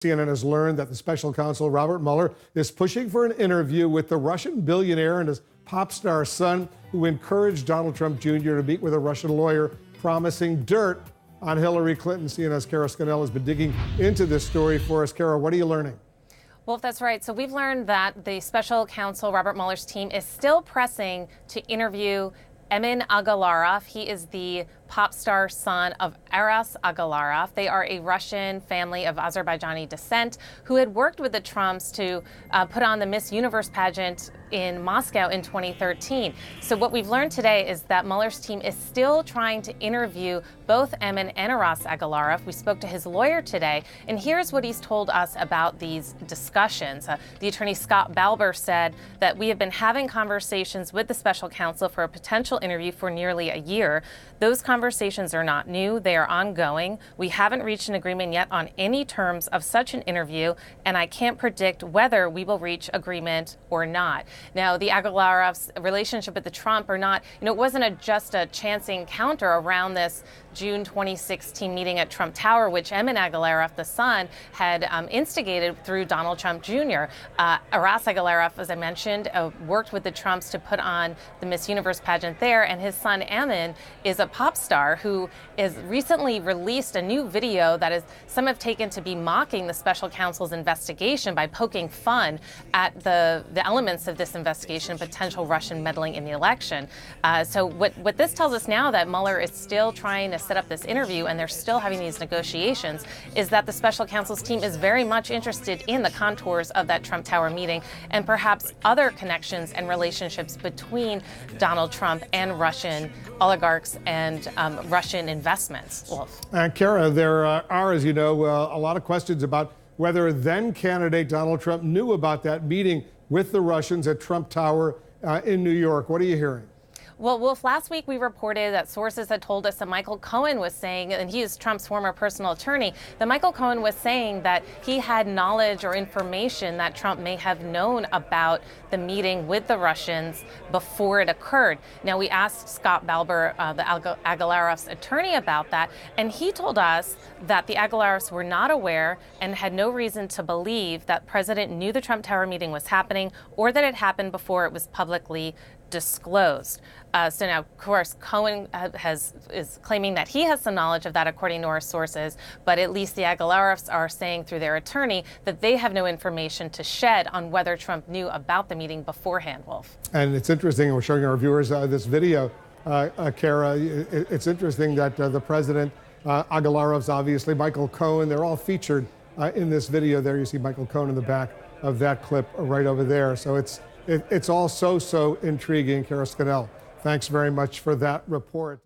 CNN has learned that the special counsel, Robert Mueller, is pushing for an interview with the Russian billionaire and his pop star son, who encouraged Donald Trump Jr. to meet with a Russian lawyer, promising dirt on Hillary Clinton. CNN's Kara Scannell has been digging into this story for us. Kara, what are you learning? Well, if that's right. So we've learned that the special counsel, Robert Mueller's team, is still pressing to interview Emin Agalarov. He is the pop star son of Aras Agalarov. They are a Russian family of Azerbaijani descent who had worked with the Trumps to put on the Miss Universe pageant in Moscow in 2013. So what we've learned today is that Mueller's team is still trying to interview both Emin and Aras Agalarov. We spoke to his lawyer today, and here's what he's told us about these discussions. The attorney Scott Balber said that we have been having conversations with the special counsel for a potential interview for nearly a year. Those conversations are not new. They are ongoing. We haven't reached an agreement yet on any terms of such an interview, and I can't predict whether we will reach agreement or not. Now, the Agalarovs' relationship with the Trump or not, it wasn't just a chance encounter around this June 2016 meeting at Trump Tower, which Emin Agalarov, the son, had instigated through Donald Trump Jr. Aras Agalarov, as I mentioned, worked with the Trumps to put on the Miss Universe pageant there, and his son Emin is a pop star who is recently released a new video that some have taken to be mocking the special counsel's investigation by poking fun at the elements of this investigation, potential Russian meddling in the election. So what this tells us now, that Mueller is still trying to set up this interview and they're still having these negotiations, is that the special counsel's team is very much interested in the contours of that Trump Tower meeting and perhaps other connections and relationships between Donald Trump and Russian oligarchs and Russian investments. Wolf. Kara, there are, as you know, a lot of questions about whether then candidate Donald Trump knew about that meeting with the Russians at Trump Tower in New York. What are you hearing? Well, Wolf, last week we reported that sources had told us that Michael Cohen was saying, and he is Trump's former personal attorney, that Michael Cohen was saying that he had knowledge or information that Trump may have known about the meeting with the Russians before it occurred. Now, we asked Scott Balber, the Agalarov's attorney, about that, and he told us that the Agalarovs were not aware and had no reason to believe that the president knew the Trump Tower meeting was happening or that it happened before it was publicly disclosed. So now, of course, Cohen is claiming that he has some knowledge of that, according to our sources, but at least the Agalarovs are saying through their attorney that they have no information to shed on whether Trump knew about the meeting beforehand, Wolf. And it's interesting, we're showing our viewers this video, Kara. It's interesting that the president, Agalarovs, obviously, Michael Cohen, they're all featured in this video there. You see Michael Cohen in the back of that clip right over there. So it's all so intriguing. Kara Scannell, thanks very much for that report.